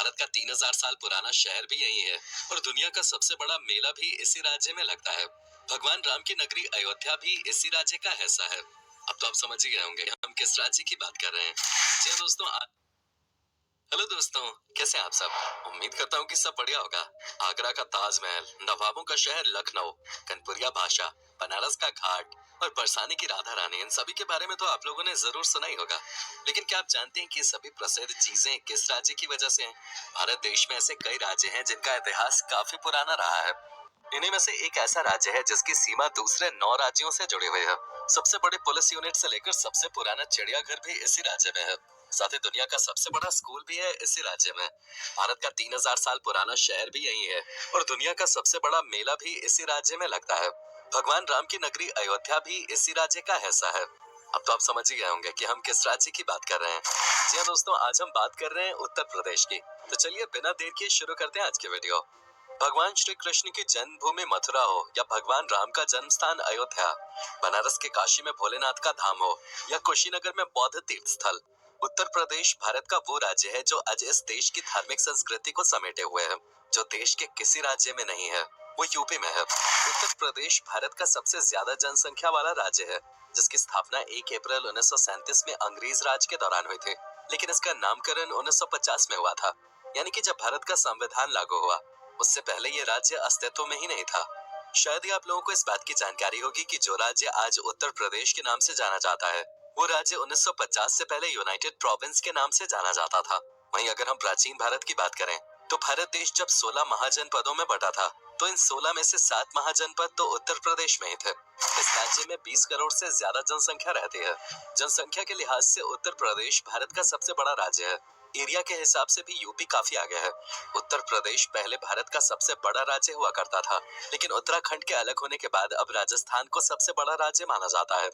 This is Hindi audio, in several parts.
भारत का 3000 साल पुराना शहर भी यही है और दुनिया का सबसे बड़ा मेला भी इसी राज्य में लगता है। भगवान राम की नगरी अयोध्या भी इसी राज्य का हिस्सा है। अब तो आप समझ ही गए होंगे हम किस राज्य की बात कर रहे हैं। जी हाँ दोस्तों, हेलो दोस्तों, कैसे हैं आप सब। उम्मीद करता हूँ कि सब बढ़िया होगा। आगरा का ताजमहल, नवाबों का शहर लखनऊ, कनपुरिया भाषा, बनारस का घाट और बरसाने की राधा रानी, इन सभी के बारे में तो आप लोगों ने जरूर सुना ही होगा। लेकिन क्या आप जानते हैं कि सभी प्रसिद्ध चीजें किस राज्य की वजह से हैं? भारत देश में ऐसे कई राज्य हैं जिनका इतिहास काफी पुराना रहा है। इन्हीं में से एक ऐसा राज्य है जिसकी सीमा दूसरे 9 राज्यों से जुड़ी हुई है। सबसे बड़ी पुलिस यूनिट से लेकर सबसे पुराना चिड़ियाघर भी इसी राज्य में है। साथ ही दुनिया का सबसे बड़ा स्कूल भी है इसी राज्य में। भारत का 3000 साल पुराना शहर भी यही है और दुनिया का सबसे बड़ा मेला भी इसी राज्य में लगता है। भगवान राम की नगरी अयोध्या भी इसी राज्य का हिस्सा है। अब तो आप समझ ही गए होंगे कि हम किस राज्य की बात कर रहे हैं। जी हाँ दोस्तों, आज हम बात कर रहे हैं उत्तर प्रदेश की। तो चलिए बिना देर किए शुरू करते हैं आज की वीडियो। भगवान श्री कृष्ण की जन्मभूमि मथुरा हो या भगवान राम का जन्म स्थान अयोध्या, बनारस के काशी में भोलेनाथ का धाम हो या कुशीनगर में बौद्ध तीर्थ स्थल, उत्तर प्रदेश भारत का वो राज्य है जो आज इस देश की धार्मिक संस्कृति को समेटे हुए है। जो देश के किसी राज्य में नहीं है वो यूपी में है। उत्तर प्रदेश भारत का सबसे ज्यादा जनसंख्या वाला राज्य है, जिसकी स्थापना 1 अप्रैल 1937 में अंग्रेज राज के दौरान हुई थी। लेकिन इसका नामकरण 1950 में हुआ था, यानी कि जब भारत का संविधान लागू हुआ। उससे पहले ये राज्य अस्तित्व में ही नहीं था। शायद ही आप लोगों को इस बात की जानकारी होगी कि जो राज्य आज उत्तर प्रदेश के नाम से जाना जाता है वो राज्य 1950 से पहले यूनाइटेड प्रोविंस के नाम से जाना जाता था। वहीं अगर हम प्राचीन भारत की बात करें तो भारत देश जब 16 महाजनपदों में बटा था तो इन 16 में से 7 महाजनपद तो उत्तर प्रदेश में ही थे। इस राज्य में 20 करोड़ से ज्यादा जनसंख्या रहती है। जनसंख्या के लिहाज से उत्तर प्रदेश भारत का सबसे बड़ा राज्य है। एरिया के हिसाब से भी यूपी काफी आगे है। उत्तर प्रदेश पहले भारत का सबसे बड़ा राज्य हुआ करता था, लेकिन उत्तराखंड के अलग होने के बाद अब राजस्थान को सबसे बड़ा राज्य माना जाता है।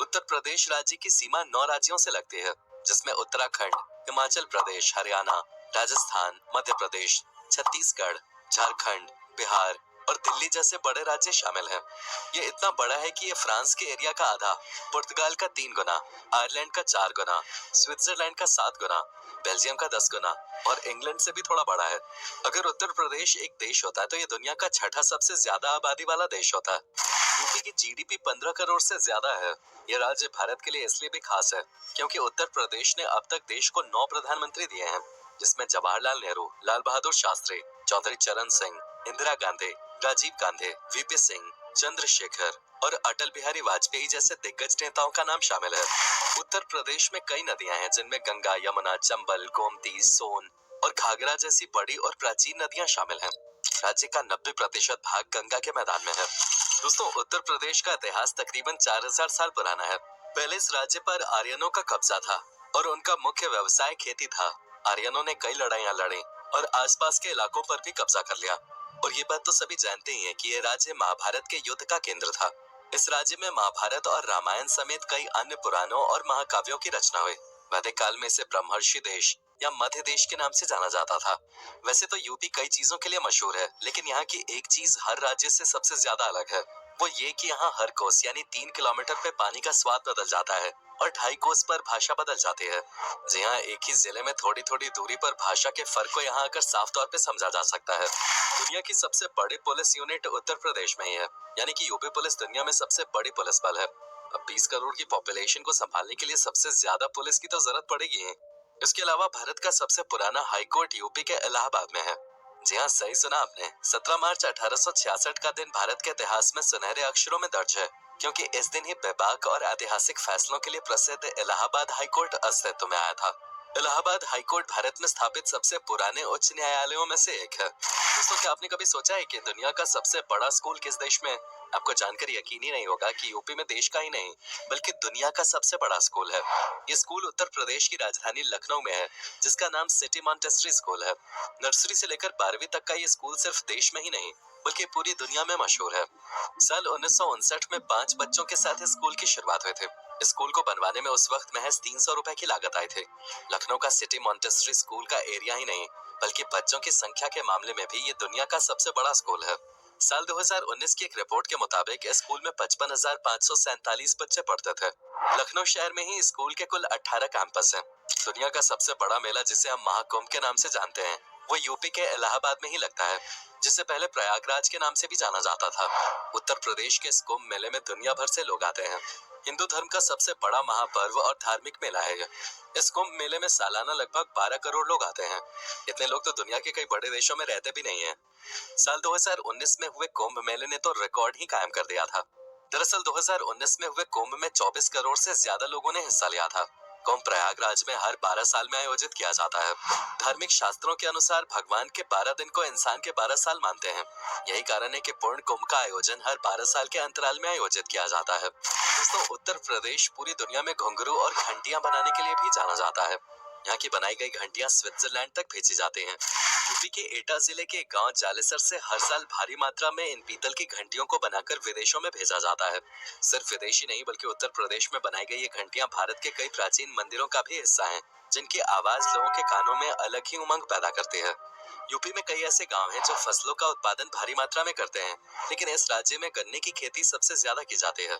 उत्तर प्रदेश राज्य की सीमा 9 राज्यों से लगती है, जिसमें उत्तराखंड, हिमाचल प्रदेश, हरियाणा, राजस्थान, मध्य प्रदेश, छत्तीसगढ़, झारखंड, बिहार और दिल्ली जैसे बड़े राज्य शामिल हैं। ये इतना बड़ा है कि ये फ्रांस के एरिया का आधा, पुर्तगाल का 3 गुना, आयरलैंड का 4 गुना, स्विट्जरलैंड का 7 गुना, बेल्जियम का 10 गुना और इंग्लैंड से भी थोड़ा बड़ा है। अगर उत्तर प्रदेश एक देश होता है तो ये दुनिया का 6ठा सबसे ज्यादा आबादी वाला देश होता है। यूपी की जीडीपी 15 करोड़ से ज्यादा है। ये राज्य भारत के लिए इसलिए भी खास है क्योंकि उत्तर प्रदेश ने अब तक देश को 9 प्रधानमंत्री दिए हैं, जिसमें जवाहरलाल नेहरू, लाल बहादुर शास्त्री, चौधरी चरण सिंह, इंदिरा गांधी, राजीव गांधी, वीपी सिंह, चंद्रशेखर और अटल बिहारी वाजपेयी जैसे दिग्गज नेताओं का नाम शामिल है। उत्तर प्रदेश में कई नदियां हैं जिनमें गंगा, यमुना, चंबल, गोमती, सोन और घाघरा जैसी बड़ी और प्राचीन नदियां शामिल हैं। राज्य का 90% भाग गंगा के मैदान में है। दोस्तों, उत्तर प्रदेश का इतिहास तकरीबन 4000 साल पुराना है। पहले इस राज्य पर आर्यनों का कब्जा था और उनका मुख्य व्यवसाय खेती था। आर्यनों ने कई लड़ाइयां लड़ी और आसपास के इलाकों पर भी कब्जा कर लिया। और ये बात तो सभी जानते ही हैं कि ये राज्य महाभारत के युद्ध का केंद्र था। इस राज्य में महाभारत और रामायण समेत कई अन्य पुराणों और महाकाव्यों की रचना हुई। वैदिक काल में इसे ब्रह्मर्षि देश या मध्य देश के नाम से जाना जाता था। वैसे तो यूपी कई चीजों के लिए मशहूर है, लेकिन यहाँ की एक चीज हर राज्य से सबसे ज्यादा अलग है। वो ये कि यहाँ हर कोस यानी 3 किलोमीटर पे पानी का स्वाद बदल जाता है और 2.5 कोस पर भाषा बदल जाती है। जी हाँ, एक ही जिले में थोड़ी थोड़ी दूरी पर भाषा के फर्क को यहाँ आकर साफ तौर पे समझा जा सकता है। दुनिया की सबसे बड़ी पुलिस यूनिट उत्तर प्रदेश में ही है, यानी कि यूपी पुलिस दुनिया में सबसे बड़ी पुलिस बल है। अब 20 करोड़ की पॉपुलेशन को संभालने के लिए सबसे ज्यादा पुलिस की तो जरूरत पड़ेगी ही। इसके अलावा भारत का सबसे पुराना हाई कोर्ट यूपी के इलाहाबाद में है। जी हाँ, सही सुना आपने। 17 मार्च 1866 का दिन भारत के इतिहास में सुनहरे अक्षरों में दर्ज है, क्योंकि इस दिन ही बेबाक और ऐतिहासिक फैसलों के लिए प्रसिद्ध इलाहाबाद हाई कोर्ट अस्तित्व में आया था। इलाहाबाद हाई कोर्ट भारत में स्थापित सबसे पुराने उच्च न्यायालयों में से एक है। दोस्तों, क्या आपने कभी सोचा है कि दुनिया का सबसे बड़ा स्कूल किस देश में है? आपको जानकर यकीन ही नहीं होगा कि यूपी में देश का ही नहीं बल्कि दुनिया का सबसे बड़ा स्कूल है। ये स्कूल उत्तर प्रदेश की राजधानी लखनऊ में है, जिसका नाम सिटी मॉन्टेसरी स्कूल है। नर्सरी से लेकर 12वीं तक का ये स्कूल सिर्फ देश में ही नहीं बल्कि पूरी दुनिया में मशहूर है। साल 1959 में 5 बच्चों के साथ इस स्कूल की शुरुआत हुई थी। इस स्कूल को बनवाने में उस वक्त महज 300 रुपए की लागत आई थी। लखनऊ का सिटी मॉन्टेसरी स्कूल का एरिया ही नहीं बल्कि बच्चों की संख्या के मामले में भी ये दुनिया का सबसे बड़ा स्कूल है। साल 2019 की एक रिपोर्ट के मुताबिक इस स्कूल में 55,547 बच्चे पढ़ते थे। लखनऊ शहर में ही स्कूल के कुल 18 कैंपस हैं। दुनिया का सबसे बड़ा मेला जिसे हम महाकुंभ के नाम से जानते हैं, वो यूपी के इलाहाबाद में ही लगता है, जिसे पहले प्रयागराज के नाम से भी जाना जाता था। उत्तर प्रदेश के इस कुंभ मेले में दुनिया भर से लोग आते हैं। हिंदू धर्म का सबसे बड़ा महापर्व और धार्मिक मेला है ये। इस कुंभ मेले में सालाना लगभग 12 करोड़ लोग आते हैं। इतने लोग तो दुनिया के कई बड़े देशों में रहते भी नहीं हैं। साल 2019 में हुए कुंभ मेले ने तो रिकॉर्ड ही कायम कर दिया था। दरअसल 2019 में हुए कुंभ में 24 करोड़ से ज्यादा लोगों ने हिस्सा लिया था। कुंभ प्रयागराज में हर 12 साल में आयोजित किया जाता है। धार्मिक शास्त्रों के अनुसार भगवान के 12 दिन को इंसान के 12 साल मानते हैं। यही कारण है कि पूर्ण कुंभ का आयोजन हर 12 साल के अंतराल में आयोजित किया जाता है। दोस्तों, उत्तर प्रदेश पूरी दुनिया में घुंघरू और घंटियां बनाने के लिए भी जाना जाता है। यहाँ की बनाई गई घंटियां स्विट्जरलैंड तक भेजी जाती हैं। यूपी के एटा जिले के गांव जालेसर से हर साल भारी मात्रा में इन पीतल की घंटियों को बनाकर विदेशों में भेजा जाता है। सिर्फ विदेशी नहीं बल्कि उत्तर प्रदेश में बनाई गई ये घंटियां भारत के कई प्राचीन मंदिरों का भी हिस्सा हैं, जिनकी आवाज लोगों के कानों में अलग ही उमंग पैदा करती है। यूपी में कई ऐसे गांव हैं जो फसलों का उत्पादन भारी मात्रा में करते हैं, लेकिन इस राज्य में गन्ने की खेती सबसे ज्यादा की जाती है।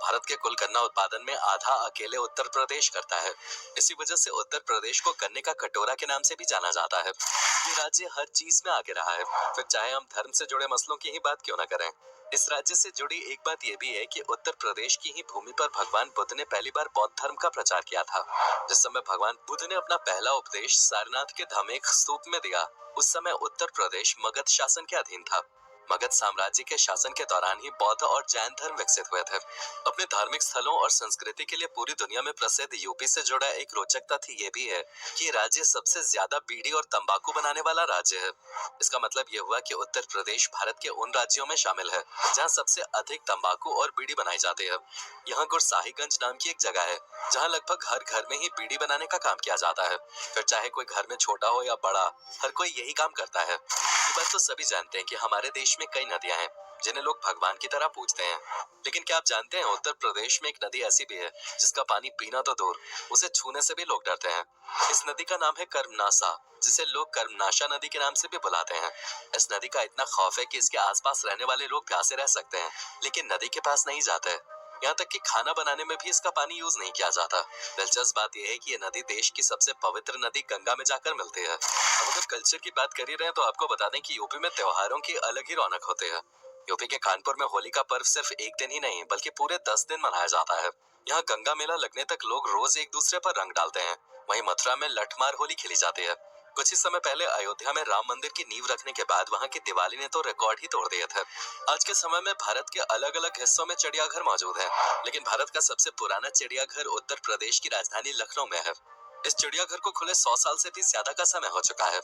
भारत के कुल गन्ना उत्पादन में आधा अकेले उत्तर प्रदेश करता है। इसी वजह से उत्तर प्रदेश को गन्ने का कटोरा के नाम से भी जाना जाता है। ये राज्य हर चीज में आगे रहा है, फिर चाहे हम धर्म से जुड़े मसलों की ही बात क्यों न करें। इस राज्य से जुड़ी एक बात यह भी है कि उत्तर प्रदेश की ही भूमि पर भगवान बुद्ध ने पहली बार बौद्ध धर्म का प्रचार किया था। जिस समय भगवान बुद्ध ने अपना पहला उपदेश सारनाथ के धामेक स्तूप में दिया, उस समय उत्तर प्रदेश मगध शासन के अधीन था। मगध साम्राज्य के शासन के दौरान ही बौद्ध और जैन धर्म विकसित हुए थे। अपने धार्मिक स्थलों और संस्कृति के लिए पूरी दुनिया में प्रसिद्ध यूपी से जुड़ा एक रोचक तथ्य ये भी है कि राज्य सबसे ज्यादा बीड़ी और तंबाकू बनाने वाला राज्य है। इसका मतलब ये हुआ कि उत्तर प्रदेश भारत के उन राज्यों में शामिल है जहाँ सबसे अधिक तंबाकू और बीड़ी बनाई जाती है। यहाँ गुरसाहिबगंज नाम की एक जगह है जहाँ लगभग हर घर में ही बीड़ी बनाने का काम किया जाता है। फिर चाहे कोई घर में छोटा हो या बड़ा, हर कोई यही काम करता है। ये बात तो सभी जानते हैं कि हमारे देश में कई नदियां हैं जिन्हें लोग भगवान की तरह पूजते हैं, लेकिन क्या आप जानते हैं उत्तर प्रदेश में एक नदी ऐसी भी है जिसका पानी पीना तो दूर, उसे छूने से भी लोग डरते हैं। इस नदी का नाम है कर्मनासा, जिसे लोग कर्मनाशा नदी के नाम से भी बुलाते हैं। इस नदी का इतना खौफ है कि इसके आसपास रहने वाले लोग प्यासे रह सकते हैं, लेकिन नदी के पास नहीं जाते। यहाँ तक कि खाना बनाने में भी इसका पानी यूज नहीं किया जाता। दिलचस्प बात यह है कि ये नदी देश की सबसे पवित्र नदी गंगा में जाकर मिलती है। अब अगर कल्चर की बात कर ही रहे हैं तो आपको बता दें कि यूपी में त्योहारों की अलग ही रौनक होती है। यूपी के कानपुर में होली का पर्व सिर्फ एक दिन ही नहीं बल्कि पूरे 10 दिन मनाया जाता है। यहाँ गंगा मेला लगने तक लोग रोज एक दूसरे पर रंग डालते हैं। वहीं मथुरा में लठमार होली खेली जाती है। कुछ ही समय पहले अयोध्या में राम मंदिर की नींव रखने के बाद वहाँ की दिवाली ने तो रिकॉर्ड ही तोड़ दिए थे। आज के समय में भारत के अलग अलग हिस्सों में चिड़ियाघर मौजूद है, लेकिन भारत का सबसे पुराना चिड़ियाघर उत्तर प्रदेश की राजधानी लखनऊ में है। इस चिड़ियाघर को खुले 100 साल से भी ज्यादा का समय हो चुका है।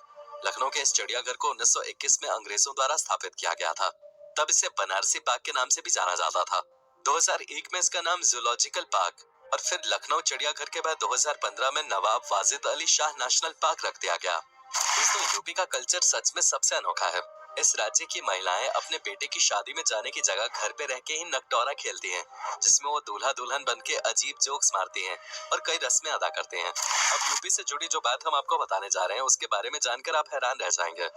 लखनऊ के इस चिड़ियाघर को 1921 में अंग्रेजों द्वारा स्थापित किया गया था। तब इसे बनारसी बाग के नाम से भी जाना जाता था। 2001 में इसका नाम जूलॉजिकल पार्क और फिर लखनऊ चिड़ियाघर के बाद 2015 में नवाब वाजिद अली शाह नेशनल पार्क रख दिया गया। दोस्तों, यूपी का कल्चर सच में सबसे अनोखा है। इस राज्य की महिलाएं अपने बेटे की शादी में जाने की जगह घर पे रह के ही नकटोरा खेलती हैं, जिसमें वो दूल्हा दुल्हन बन के अजीब जोक्स मारती हैं और कई रस्में अदा करते हैं। अब यूपी से जुड़ी जो बात हम आपको बताने जा रहे हैं उसके बारे में जानकर आप हैरान रह जाएंगे।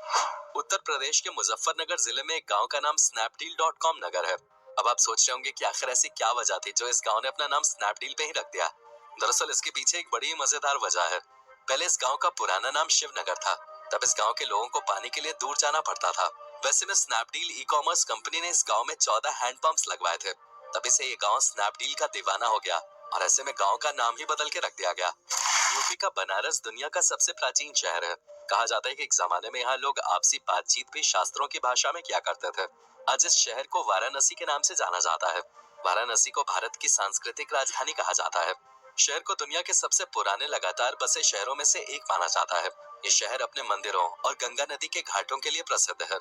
उत्तर प्रदेश के मुजफ्फरनगर जिले में एक गाँव का नाम स्नैपडील.com नगर है। अब आप सोच रहे होंगे कि आखिर ऐसी क्या वजह थी जो इस गाँव ने अपना नाम स्नैपडील पे ही रख दिया। दरअसल इसके पीछे एक बड़ी मजेदार वजह है। पहले इस गांव का पुराना नाम शिवनगर था। तब इस गांव के लोगों को पानी के लिए दूर जाना पड़ता था। वैसे में स्नैपडील ई-कॉमर्स कंपनी ने इस गांव में 14 हैंडपंप्स लगवाए थे। तभी से ये गांव स्नैपडील का दीवाना हो गया और ऐसे में गांव का नाम ही बदल के रख दिया गया। यूपी का बनारस दुनिया का सबसे प्राचीन शहर है। कहा जाता है कि एक जमाने में यहाँ लोग आपसी बातचीत भी शास्त्रों की भाषा में किया करते थे। आज इस शहर को वाराणसी के नाम से जाना जाता है। वाराणसी को भारत की सांस्कृतिक राजधानी कहा जाता है। शहर को दुनिया के सबसे पुराने लगातार बसे शहरों में से एक माना जाता है। ये शहर अपने मंदिरों और गंगा नदी के घाटों के लिए प्रसिद्ध है।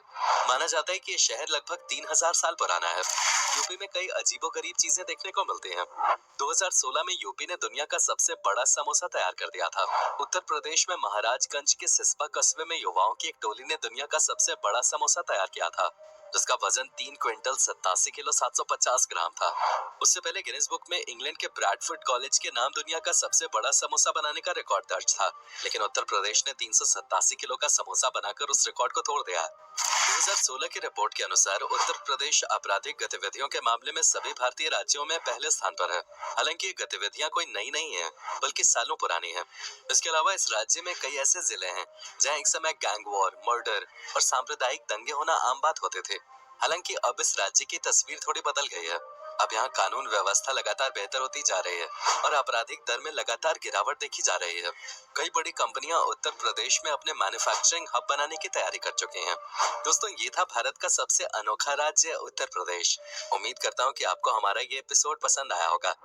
माना जाता है कि ये शहर लगभग 3000 साल पुराना है। यूपी में कई अजीबोगरीब चीजें देखने को मिलती हैं। 2016 में यूपी ने दुनिया का सबसे बड़ा समोसा तैयार कर दिया था। उत्तर प्रदेश में महाराजगंज के सिस्पा कस्बे में युवाओं की एक टोली ने दुनिया का सबसे बड़ा समोसा तैयार किया था, जिसका वजन 3 क्विंटल 87 किलो 750 ग्राम था। उससे पहले गिनीज बुक में इंग्लैंड के ब्रैडफोर्ड कॉलेज के नाम दुनिया का सबसे बड़ा समोसा बनाने का रिकॉर्ड दर्ज था, लेकिन उत्तर प्रदेश ने 387 किलो का समोसा बनाकर उस रिकॉर्ड को तोड़ दिया। 2016 की रिपोर्ट के अनुसार उत्तर प्रदेश आपराधिक गतिविधियों के मामले में सभी भारतीय राज्यों में पहले स्थान पर है। हालांकि ये गतिविधियां कोई नई नहीं है, बल्कि सालों पुरानी है। इसके अलावा इस राज्य में कई ऐसे जिले हैं जहां एक समय गैंग वॉर, मर्डर और सांप्रदायिक दंगे होना आम बात होते थे। हालांकि अब इस राज्य की तस्वीर थोड़ी बदल गई है। अब यहाँ कानून व्यवस्था लगातार बेहतर होती जा रही है और आपराधिक दर में लगातार गिरावट देखी जा रही है। कई बड़ी कंपनियां उत्तर प्रदेश में अपने मैन्युफैक्चरिंग हब बनाने की तैयारी कर चुकी हैं। दोस्तों, ये था भारत का सबसे अनोखा राज्य उत्तर प्रदेश। उम्मीद करता हूँ कि आपको हमारा ये एपिसोड पसंद आया होगा।